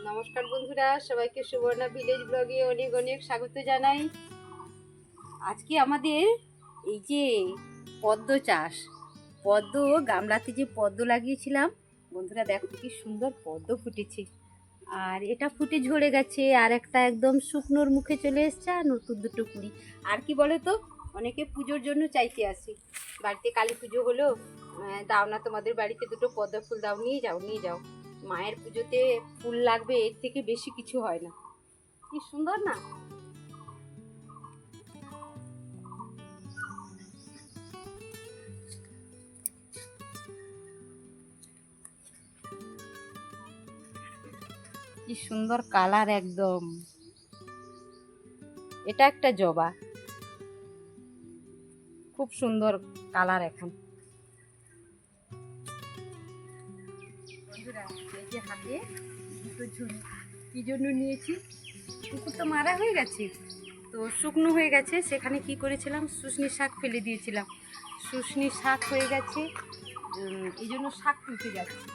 নমস্কার বন্ধুরা, সবাইকে সুবর্ণা ভিলেজ ব্লগে অনেক অনেক স্বাগত জানাই। আজকে আমাদের এই যে পদ্ম চাষ, পদ্ম গামলাতে যে পদ্ম লাগিয়েছিলাম বন্ধুরা, দেখো কি সুন্দর পদ্ম ফুটেছে। আর এটা ফুটে ঝরে গেছে, আর একটা একদম শুকনোর মুখে চলে এসছে, আর নতুন দুটো কুড়ি। আর কি বলে তো, অনেকে পুজোর জন্য চাইতে আসে। বাড়িতে কালী পুজো হলো, দাও না তোমাদের বাড়িতে দুটো পদ্ম ফুল দাও, নিয়ে যাও নিয়ে যাও। মায়ের পুজোতে ফুল লাগবে, এর থেকে বেশি কিছু হয় না। কি সুন্দর না? কি সুন্দর কালার একদম। এটা একটা জবা, খুব সুন্দর কালার। এখন বন্ধুরা, এই যে হাতে দুটো ঝুড়ি কি জন্য নিয়েছি, পুকুর তো মারা হয়ে গেছে, তো শুকনো হয়ে গেছে। সেখানে কি করেছিলাম, শুশনি শাক ফেলে দিয়েছিলাম। শুশনি শাক হয়ে গেছে, এই জন্য শাক তুলতে যাচ্ছি।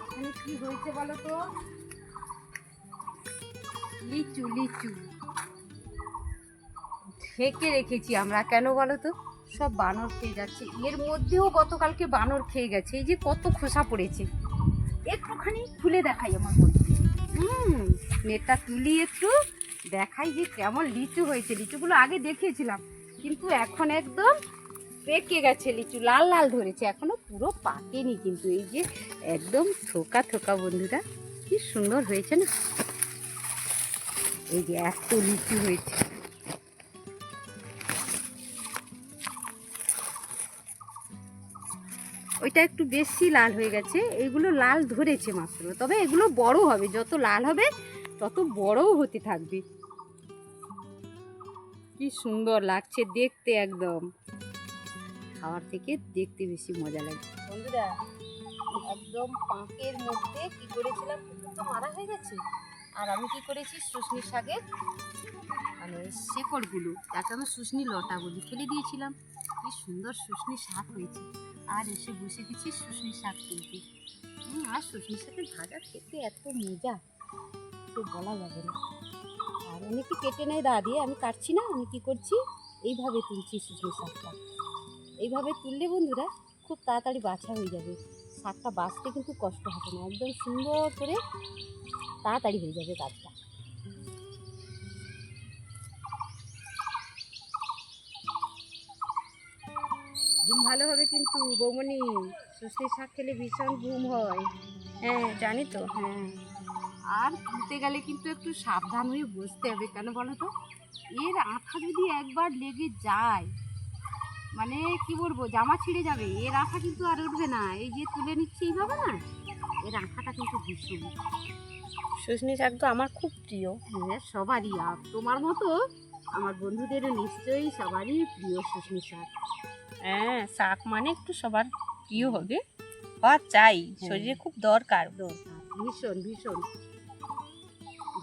এখানে কি হয়েছে বলো তো, লিচু লিচু ঢেকে রেখেছি আমরা, কেন বলো তো, সব বানর খেয়ে যাচ্ছে। এর মধ্যেও গতকালকে বানর খেয়ে গেছে। এই যে কত খোসা পড়েছে, একটুখানি খুলে দেখাই আমার বন্ধু। নেটটা তুলি একটু দেখাই যে কেমন লিচু হয়েছে। লিচুগুলো আগে দেখিয়েছিলাম, কিন্তু এখন একদম পেকে গেছে। লিচু লাল লাল ধরেছে, এখনো পুরো পাকেনি কিন্তু। এই যে একদম থোকা থোকা বন্ধুরা, কি সুন্দর হয়েছে না? এই যে এত লিচু হয়েছে। ওইটা একটু বেশি লাল হয়ে গেছে, এইগুলো লাল ধরেছে মাত্র। তবে এগুলো বড় হবে, যত লাল হবে তত বড়ও হতে থাকবে। কি সুন্দর লাগছে দেখতে, একদম খাওয়ার থেকে দেখতে বেশি মজা লাগে বন্ধুরা। একদম পাঁকের মধ্যে কি করেছিলাম, পুকুর তো মারা হয়ে গেছে, আর আমি কি করেছি, শুশনি শাকের মানে শেকড়গুলো, যাকে আমি শুশনি লতা বলি, ফেলে দিয়েছিলাম। কি সুন্দর শুশনি শাক হয়েছে। আর এসে বসে গেছি শুশনি শাক তুলতে। আর শুশনি শাকের ভাজা খেতে এত মজা, তো বলা যাবে না। আর অনেকে কেটে নেয় দা দিয়ে, আমি কাটছি না। আমি কি করছি, এইভাবে তুলছি শুশনি শাকটা। এইভাবে তুললে বন্ধুরা খুব তাড়াতাড়ি বাছা হয়ে যাবে। শাকটা বাছতে কিন্তু কষ্ট হবে না, একদম সুন্দর করে তাড়াতাড়ি হয়ে যাবে কাজটা। ঘুম ভালো হবে কিন্তু বৌমনি, সর্ষে শাক খেলে ভীষণ ঘুম হয়। হ্যাঁ জানি তো, হ্যাঁ। আর তুলতে গেলে কিন্তু একটু সাবধান হয়ে বসতে হবে, কেন বলো তো, এর আঠা যদি একবার লেগে যায়, মানে কি বলবো, জামা ছিঁড়ে যাবে। এর আঠা কিন্তু আর উঠবে না। এই যে তুলে নিচ্ছি এইভাবে না, এর আঠাটা কিন্তু ভীষণ। শুশনি শাক তো আমার খুব প্রিয়। হ্যাঁ সবারই, আর তোমার মতো আমার বন্ধুদেরও নিশ্চয়ই সবারই প্রিয় শুশনি শাক। হ্যাঁ, শাক মানে একটু সবার প্রিয় হবে, হওয়া চাই, শরীরে খুব দরকার। দরকার ভীষণ ভীষণ।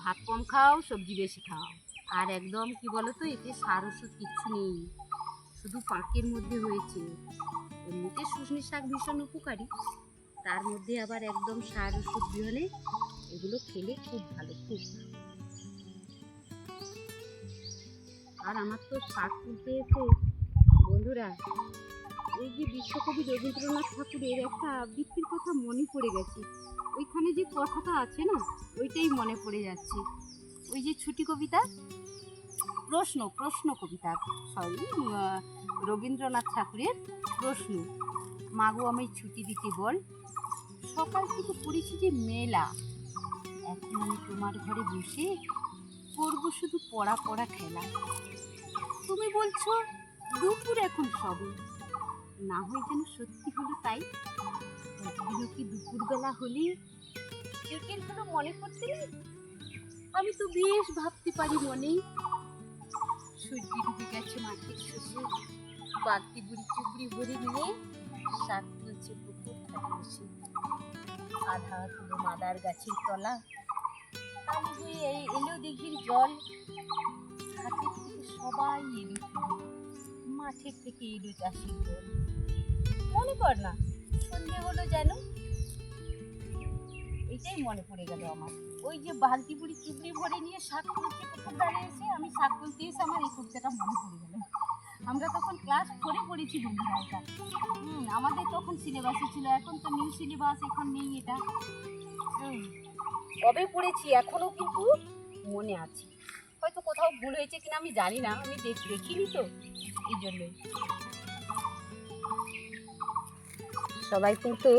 ভাত কম খাও, সবজি বেশি খাও। আর একদম কি বলো তো, এতে সার ওষুধ কিচ্ছু নেই, শুধু পাঁকের মধ্যে হয়েছে। এমনিতে শুশনি শাক ভীষণ উপকারী, তার মধ্যে আবার একদম সার ওষুধ বিহনে এগুলো খেলে খুব ভালো, খুব ভালো। আর আমার তো শাক তুলতে এসে বন্ধুরা, এই যে বিশ্বকবি রবীন্দ্রনাথ ঠাকুরের একটা আবৃত্তির কথা মনে পড়ে গেছে। ওইখানে যে কথাটা আছে না, ওইটাই মনে পড়ে যাচ্ছে। ওই যে ছুটি কবিতা, প্রশ্ন প্রশ্ন কবিতা, সরি, রবীন্দ্রনাথ ঠাকুরের প্রশ্ন। মাগো আমি ছুটি দিতে বল, সকাল থেকে পড়েছি যে মেলা, এখন আমি তোমার ঘরে বসে করবো শুধু পড়া পড়া খেলা। তুমি বলছো দুপুর এখন সবে, না হয় যেন সত্যি হলো তাই। একদিনও কি দুপুরবেলা হলে স্মৃতিগুলো মনে পড়তে নেই? আমি তো বেশ ভাবতে পারি মনেই। সূর্য ডুবে গেছে মাঠের শেষে, বাগদি বুড়ি চুবড়ি ভরে নিয়ে শাক তুলছে পুকুর ধারে বসে। আধা তুলো মাদার গাছের তলা, কালি হয়ে এলো দিঘির জল। হাতের থেকে সবাই এলো ফিরে, মাঠের থেকে এলো চাষির দল। মনে কর না, সন্ধে হলো যেন, ওইটাই মনে পড়ে গেল আমার। ওই যে বালতি বুড়ি চুবড়ি ভরে নিয়ে শাক তুলছি পুকুর ধারে এসে, আমি শাক তুলতে এসে আমার এই কুর্তাটা মনে পড়ে গেল। আমরা তখন ক্লাস 4-এ পড়েছি বন্ধুরা এটা। আমাদের তখন সিলেবাসে ছিল, এখন তো নিউ সিলেবাস, এখন নেই এটা। কবে পড়েছি এখনও কিন্তু মনে আছে। হয়তো কোথাও ভুল হয়েছে কিনা আমি জানি না, আমি দেখিনি তো, এই জন্যই। সবাই কিন্তু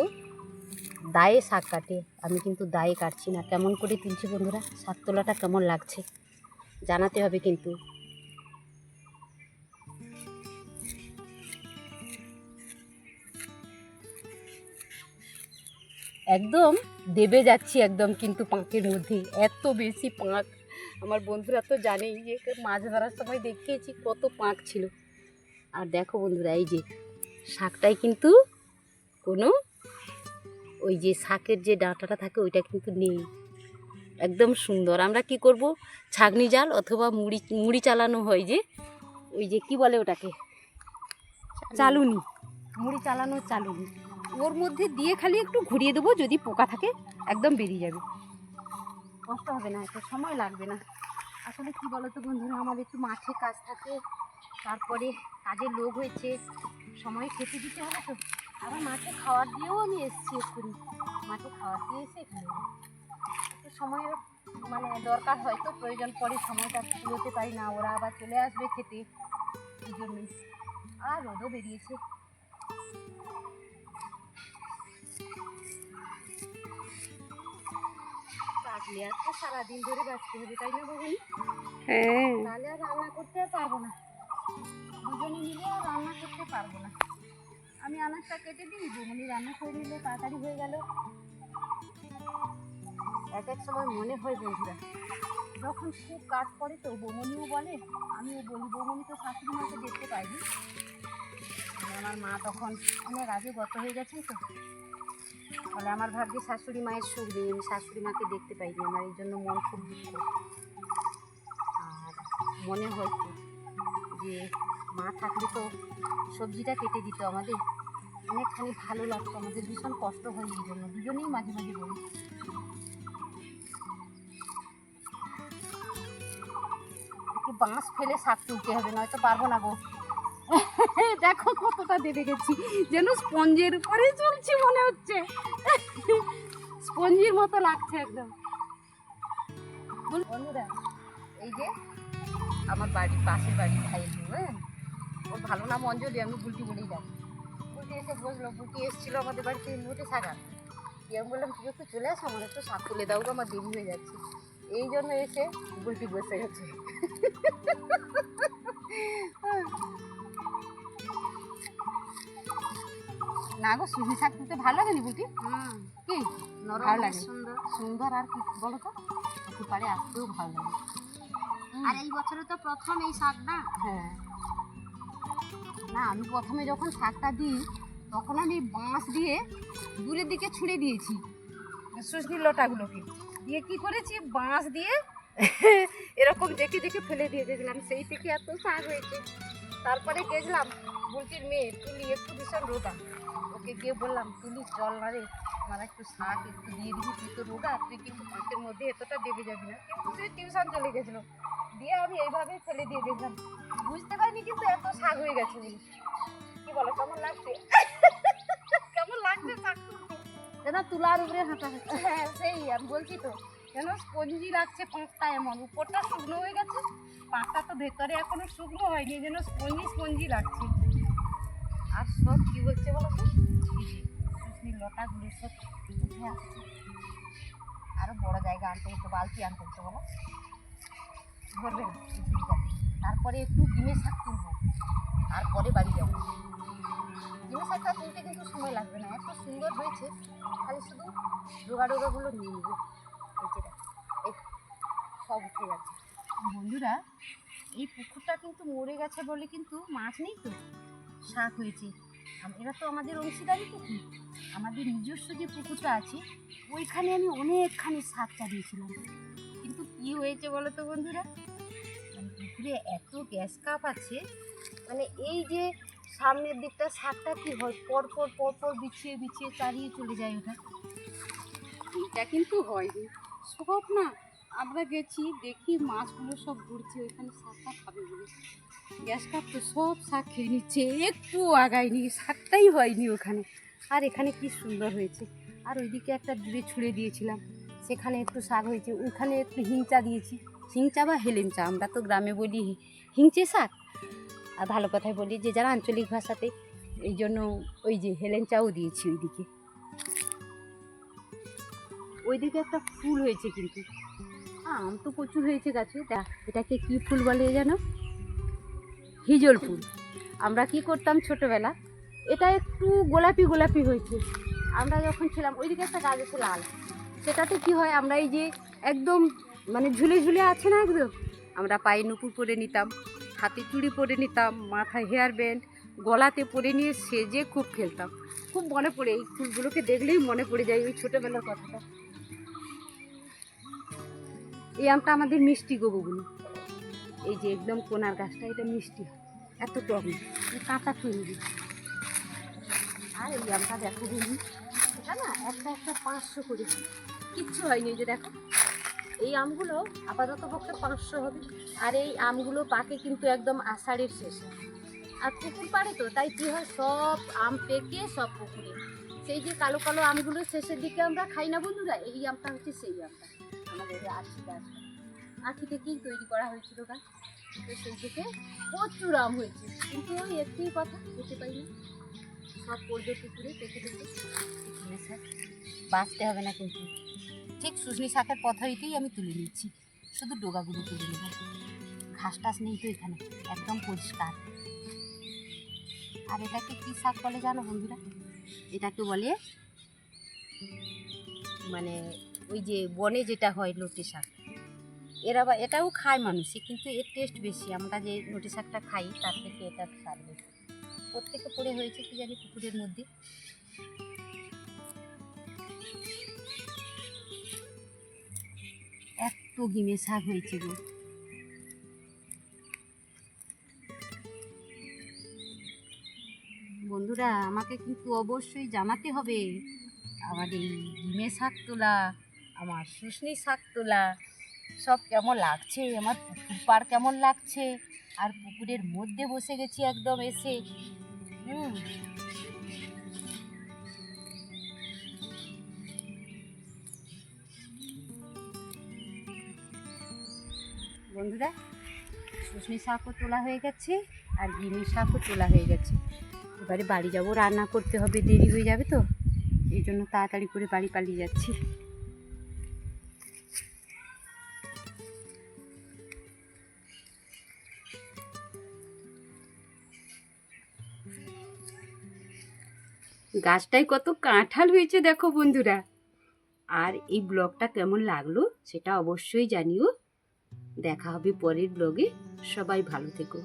দায়ে শাক কাটে, আমি কিন্তু দায়ে কাটছি না। কেমন করে তুলছি বন্ধুরা, শাক তোলাটা কেমন লাগছে জানাতে হবে কিন্তু। একদম দেবে যাচ্ছি একদম, কিন্তু পাঁকের মধ্যে এত বেশি পাঁক। আমার বন্ধুরা তো জানেই যে মাছ ধরার সময় দেখিয়েছি কত পাঁক ছিল। আর দেখো বন্ধুরা, এই যে শাকটাই কিন্তু কোনো ওই যে শাকের যে ডাঁটাটা থাকে ওইটা কিন্তু নেই, একদম সুন্দর। আমরা কি করব, ছাগনি জাল অথবা মুড়ি চালানো হয় যে, ওই যে কি বলে ওটাকে, চালুনি, মুড়ি চালানো চালুনি, ওর মধ্যে দিয়ে খালি একটু ঘুরিয়ে দেবো, যদি পোকা থাকে একদম বেরিয়ে যাবে, কষ্ট হবে না, একটু সময় লাগবে না। আসলে কি বলো তো বন্ধুরা, আমাদের একটু মাঠে কাজ থাকে, তারপরে কাজের লোক হয়েছে, সময় খেতে দিতে হবে তো। আবার মাঠে খাওয়ার দিয়েও আমি এসেছি এক্ষুনি, মাঠে খাওয়ার দিয়ে এসে এখানে একটু সময়ের মানে দরকার, হয়তো প্রয়োজন পড়ে, সময়টা তুলতে পারি না, ওরা আবার চলে আসবে খেতে, এই জন্যই। আর রোদও বেরিয়েছে। কাটলে আর তো সারাদিন ধরে বাঁচতে হবে, তাই না বৌনি? হ্যাঁ, তাহলে আর রান্না করতে পারবো না, দুজনে মিলে আর রান্না করতে পারবো না। আমি আনাজটা কেটে দিই, বৌমনি রান্না করে নিলে তাড়াতাড়ি হয়ে গেল। এক এক সময় মনে হয় বন্ধুরা, যখন খুব কাজ পড়ে তো বৌমনিও বলে, আমিও বলি, বৌমনি তো শাশুড়ি মাকে দেখতে পাইনি, আমার মা তখন অনেক আগে গত হয়ে গেছেন তো, বলে আমার ভাগ্যে শাশুড়ি মায়ের সুখ নেই, আমি শাশুড়ি মাকে দেখতে পাইনি, আমার এই জন্য মন খুব দুঃখ। আর মনে হয়তো যে মা থাকলে তো সবজিটা কেটে দিত আমাদের, অনেকখানি ভালো লাগতো, আমাদের ভীষণ কষ্ট হয়, এই জন্য দুজনেই মাঝে মাঝে বলি। একটু বাঁশ ফেলে শাক তুলতে হবে, নয়তো পারবো না গো। দেখো কতটা দেবে গেছি, যেন স্পঞ্জের উপরে চলছি মনে হচ্ছে, স্পঞ্জির মতো লাগছে একদম। বন্ধুরা, এই যে আমার বাড়ির পাশের বাড়ির ভাই, হ্যাঁ, ওর ভালো নাম অঞ্জলি, আমি বুলটি বলেই যাই। বুলটি এসে বসলো, বুলটি এসেছিলো আমাদের বাড়িতে নোটে শাক আনতে, আমি বললাম তুই একটু চলে আসো, আমার একটু শাক তুলে দাও, আমার দেরি হয়ে যাচ্ছে, এই জন্য এসে বুলটি বসে গেছে। না গো, সুজি শাক তুলতে ভালো লাগে নি বুলটি? কি ভালো লাগে, সুন্দর সুন্দর। আর কি বলো তো, একটু পারে আসতেও ভালো লাগে। আর এই বছরে তো প্রথম এই শাকটা। হ্যাঁ, না আমি প্রথমে যখন শাকটা দিই তখন আমি বাঁশ দিয়ে দূরের দিকে ছুঁড়ে দিয়েছি সুজনির লটাগুলোকে, দিয়ে কি করেছি, বাঁশ দিয়ে এরকম দেখে দেখে ফেলে দিয়ে গেছিলাম, সেই থেকে এত শাক হয়েছে। তারপরে গেছিলাম বুলটির মেয়ে তুলি, একটু ভীষণ রোগা, ওকে গিয়ে বললাম তুলি চল না রে, আমার একটু শাক একটু দিয়ে দিবি, তুই তো রোগা, তুই কিন্তু পাঁচের মধ্যে এতটা দেবে যাবি না। কিন্তু সে টিউশন চলে গেছিলো, দিয়ে আমি এইভাবেই ফেলে দিয়ে দেখলাম, বুঝতে পারিনি কিন্তু এত শাক হয়ে গেছে বলে। কি বলো, কেমন লাগছে? কেমন লাগছে শাক তুলতে? যেন তুলার উপরে হাঁটা। হ্যাঁ সেই আমি বলছি তো, যেন স্পঞ্জি লাগছে পাঁচটা, এমন উপরটা শুকনো হয়ে গেছে, পাঁচটা তো ভেতরে এখনো শুকনো হয়নি, যেন স্পঞ্জি স্পঞ্জি লাগছে। আর সব কি বলছে বলো তো, এই লতাগুলো সব উঠে আসছে, আরো বড় জায়গা আনতে হতো, বালতি আনতে হতো, বলো ধরবে না এই ঝুড়িটাতে। তারপরে একটু ডিমের শাক তুলবো, তারপরে বাড়ি যাবো। ডিমের শাকটা তুলতে কিন্তু সময় লাগবে না, এত সুন্দর হয়েছে, খালি শুধু ডোগাগুলো নিয়ে নেবো। এই যেটা এই সব উঠে যাচ্ছে। বন্ধুরা, এই পুকুরটা কিন্তু মরে গেছে বলে কিন্তু মাছ নেই তো, শাক হয়েছে। এরা তো আমাদের অংশীদারি পুকুর, আমাদের নিজস্ব যে পুকুরটা আছে ওইখানে আমি অনেকখানি শাক চালিয়েছিলাম, কিন্তু কি হয়েছে বলো তো বন্ধুরা, মানে পুকুরে এত গ্যাস কাপ আছে, মানে এই যে সামনের দিকটা শাকটা কি হয়, পরপর পরপর বিছিয়ে বিছিয়ে চালিয়ে চলে যায় ওটা, এইটা কিন্তু হয়নি সব না। আমরা গেছি দেখি মাছগুলো সব ঘুরছে ওইখানে শাকটা খাবে বলে, গ্যাস কাটতে সব শাক খেয়ে নিচ্ছে, একটু আগায়নি, শাকটাই হয়নি ওখানে। আর এখানে কি সুন্দর হয়েছে। আর ওইদিকে একটা দূরে ছুঁড়ে দিয়েছিলাম, সেখানে একটু শাক হয়েছে, ওইখানে একটু হিংচা দিয়েছি, হিংচা বা হেলেঞ্চা, আমরা তো গ্রামে বলি হিংচে শাক, আর ভালো কথাই বলি যে যারা আঞ্চলিক ভাষাতে, এই জন্য ওই যে হেলেঞ্চাও দিয়েছি ওইদিকে। ওইদিকে একটা ফুল হয়েছে কিন্তু, আম তো প্রচুর হয়েছে গাছে। এটাকে কি ফুল বলে জানো? হিজল ফুল। আমরা কি করতাম ছোটবেলা, এটা একটু গোলাপি গোলাপি হয়েছে, আমরা যখন ছিলাম ওইদিকে একটা গাছ আছে লাল, সেটাতে কি হয়, আমরা এই যে একদম মানে ঝুলে ঝুলে আছে না একদম, আমরা পায়ে নুপুর পরে নিতাম, হাতে চুড়ি পরে নিতাম, মাথায় হেয়ার ব্যান্ড, গলাতে পরে নিয়ে সেজে খুব খেলতাম। খুব মনে পড়ে, এই ফুলগুলোকে দেখলেই মনে পড়ে যায় ওই ছোটোবেলার কথাটা। এই আমটা আমাদের মিষ্টি গো বগুনি, এই যে একদম কোনার গাছটা, এটা মিষ্টি হয়, এত টক না, কাঁচা খেয়ে নিবি। আর এই আমটা দেখো বন্ধু, এটা না একটা একটা 500 করে, কিচ্ছু হয়নি। এই যে দেখো, এই আমগুলো আপাতত পক্ষে 500 হবে। আর এই আমগুলো পাকে কিন্তু একদম আষাঢ়ের শেষে, আর পুকুর পাড়ে তো তাই কি হয়, সব আম পেকে সব পুকুরে, সেই যে কালো কালো আমগুলো শেষের দিকে আমরা খাই না বন্ধুরা, এই আমটা হচ্ছে সেই আমটা, আমাদের আখি গাছ, আখি থেকেই তৈরি করা হয়েছিল গাছ। তো সেই থেকে প্রচুর আম হয়েছে, কিন্তু ওই একটি কথা, যেতে পারি না, সব পড়বে পুকুরে পেকে পেকে। এখানে স্যার বাঁচতে হবে না কিন্তু, ঠিক শুশনি শাকের পথারিতেই আমি তুলে নিচ্ছি, শুধু ডোগাগুলো তুলে নেব, ঘাস টাস নেই তো এখানে, একদম পরিষ্কার। আর এটাকে কী শাক বলে জানো বন্ধুরা? এটাকে বলে মানে ওই যে বনে যেটা হয় লতি শাক, এটাও খায় মানুষে, কিন্তু এর টেস্ট বেশি, আমরা যে লতি শাকটা খাই তার থেকে এটার স্বাদ বেশি। প্রত্যেকে পড়ে হয়েছে কি জানি পুকুরের মধ্যে। এত গিমে শাক হয়েছে গো বন্ধুরা, আমাকে কিন্তু অবশ্যই জানাতে হবে আমার এই গিমে শাক তোলা, আমার শুশনি শাক তোলা সব কেমন লাগছে, আমার পুকুর পাড় কেমন লাগছে, আর পুকুরের মধ্যে বসে গেছি একদম এসে। বন্ধুরা, শুশনি শাকও তোলা হয়ে গেছে, আর গিমি শাকও তোলা হয়ে গেছে। এবারে বাড়ি যাব, রান্না করতে হবে, দেরি হয়ে যাবে তো, এই জন্য তাড়াতাড়ি করে বাড়ি পালিয়ে যাচ্ছি। গাছটায় কত কাঁঠাল হয়েছে দেখো বন্ধুরা। আর এই ব্লগটা কেমন লাগলো সেটা অবশ্যই জানিও। দেখা হবে পরের ব্লগে, সবাই ভালো থেকো।